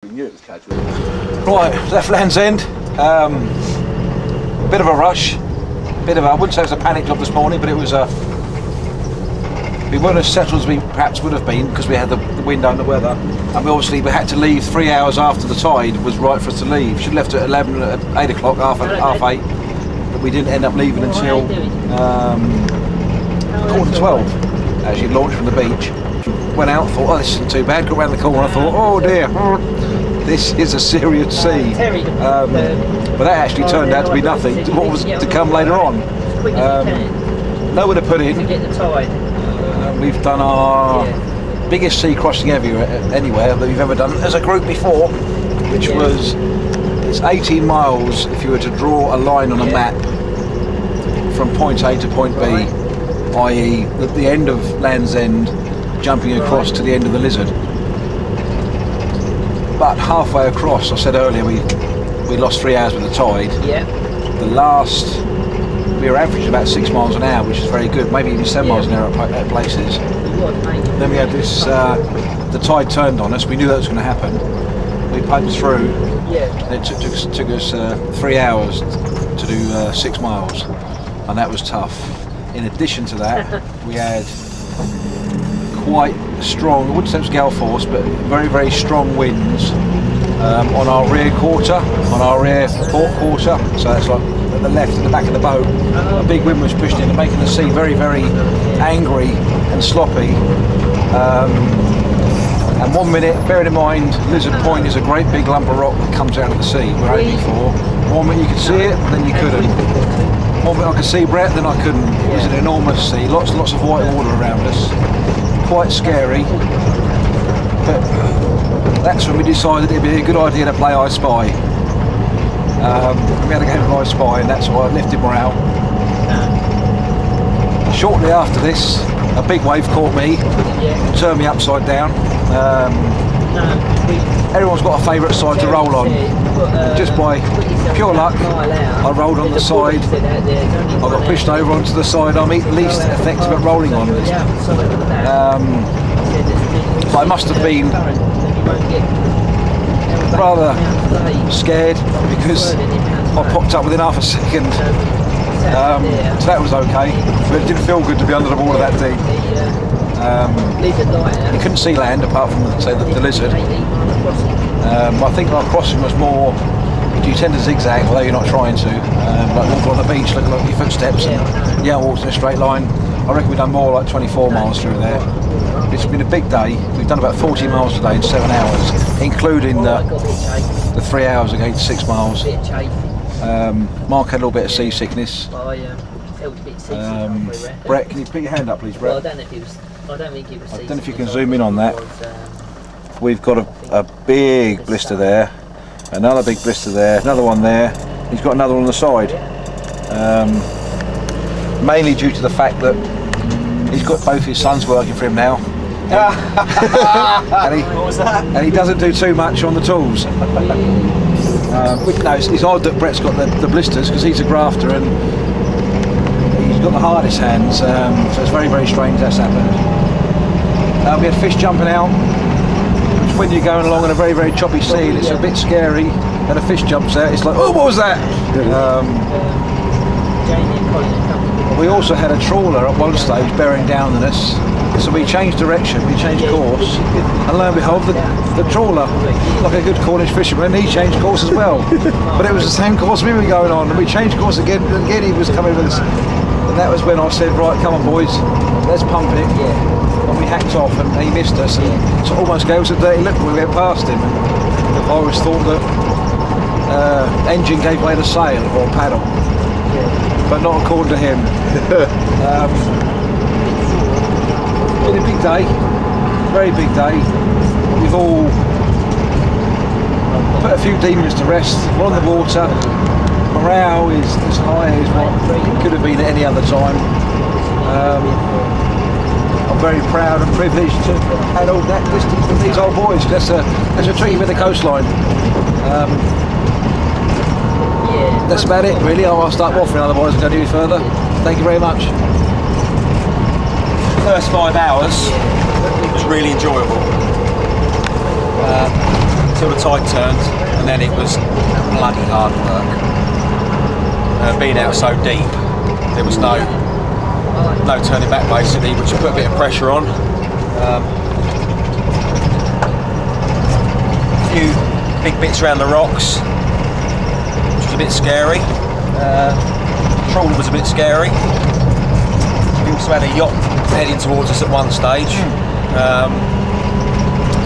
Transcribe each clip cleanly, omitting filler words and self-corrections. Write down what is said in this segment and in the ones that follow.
We knew it was casual. Right, left Land's End. Bit of a rush. I wouldn't say it was a panic job this morning, but it was we weren't as settled as we perhaps would have been because we had the window and the weather. And we had to leave 3 hours after the tide was right for us to leave. Should have left at 8 o'clock, half 8. But we didn't end up leaving until 11:45. As you launched from the beach. Went out, thought, oh, this isn't too bad. Got around the corner, I thought, oh dear, this is a serious sea. But that actually turned out to be nothing to what was to come later on. Nowhere to put in. We've done our biggest sea crossing anywhere that we've ever done as a group before, which was it's 18 miles if you were to draw a line on a map from point A to point B, i.e. at the end of Land's End, jumping across to the end of the Lizard. But halfway across, I said earlier, we lost 3 hours with the tide. Yeah. We were averaging about 6 miles an hour, which is very good, maybe even 7 miles an hour at places. Then we had this, the tide turned on us, we knew that was going to happen. We punched through, and it took us 3 hours to do 6 miles, and that was tough. In addition to that, we had quite strong, I wouldn't say it was gale force, but very, very strong winds on our rear quarter, on our rear port quarter, so it's like at the left and the back of the boat. A big wind was pushing in and making the sea very, very angry and sloppy. And 1 minute, bearing in mind, Lizard Point is a great big lump of rock that comes out of the sea, we're aiming for. 1 minute you could see it, then you couldn't. 1 minute I could see Brett, then I couldn't. It was an enormous sea, lots of white water around us. Quite scary, but that's when we decided it'd be a good idea to play I Spy. We had a game of I Spy, and that's why I lifted morale. Shortly after this, a big wave caught me, turned me upside down. Everyone's got a favourite side to roll on. Just by pure luck, I rolled on the side. I got pushed over onto the side I'm least effective at rolling on. But I must have been rather scared because I popped up within half a second. So that was okay, but it didn't feel good to be under the water that deep. You couldn't see land apart from, say, the Lizard. I think our crossing was more, you tend to zigzag, although you're not trying to, like walk on the beach, look at your footsteps, and walk in a straight line. I reckon we've done more like 24 miles through there. It's been a big day. We've done about 40 miles today in 7 hours, including the 3 hours against 6 miles. Mark had a little bit of seasickness. Brett, can you put your hand up, please, Brett? Well, I don't know if it was. I don't know if you can zoom in on that. We've got a big blister there, another big blister there, another one there. He's got another one on the side. Mainly due to the fact that he's got both his sons working for him now. and he doesn't do too much on the tools. It's odd that Brett's got the blisters because he's a grafter and he's got the hardest hands, so it's very, very strange that's happened. We had fish jumping out, which when you're going along in a very, very choppy sea and it's a bit scary and a fish jumps out, it's like, oh, what was that? We also had a trawler at one stage bearing down on us, so we changed direction, we changed course, and lo and behold, the trawler, like a good Cornish fisherman, he changed course as well. But it was the same course we were going on, and we changed course again, and again he was coming with us. And that was when I said, right, come on boys, let's pump it. And we hacked off, and he missed us, and so almost gave us a dirty look when we went past him. And I always thought that engine gave way to sail or paddle. But not according to him. Been a big day, very big day. We've all put a few demons to rest. We're on the water. Morale is as high as what it could have been at any other time. I'm very proud and privileged to have had all that distance with these old boys. That's a treaty with the coastline. That's about it, really. I'll start waffling, otherwise I'll go any further. Thank you very much. First 5 hours was really enjoyable. until the tide turned, and then it was bloody hard work. Being out so deep, there was no turning back basically, which put a bit of pressure on. A few big bits around the rocks, which was a bit scary. Trawler was a bit scary. We also had a yacht heading towards us at one stage,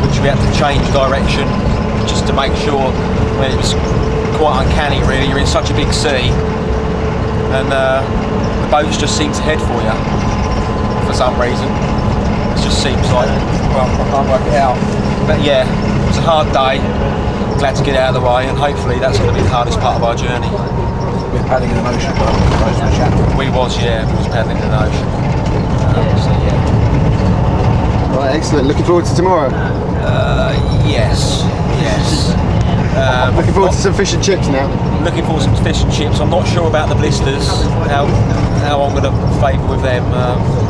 which we had to change direction just to make sure. I mean, it was quite uncanny really, you're in such a big sea and the boats just seem to head for you for some reason. It just seems like, well, I can't work it out. But yeah, it was a hard day, glad to get out of the way, and hopefully that's going to be the hardest part of our journey. We're paddling in an ocean, but we was paddling in an ocean. So yeah. Right, excellent. Looking forward to tomorrow. Yes. Looking forward to some fish and chips now. Looking for some fish and chips. I'm not sure about the blisters, how I'm going to favour with them.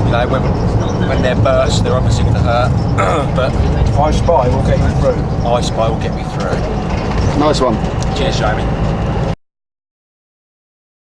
You know, when they're burst, they're obviously going to hurt. But I Spy will get you through. I Spy will get me through. Nice one. Cheers, Jamie.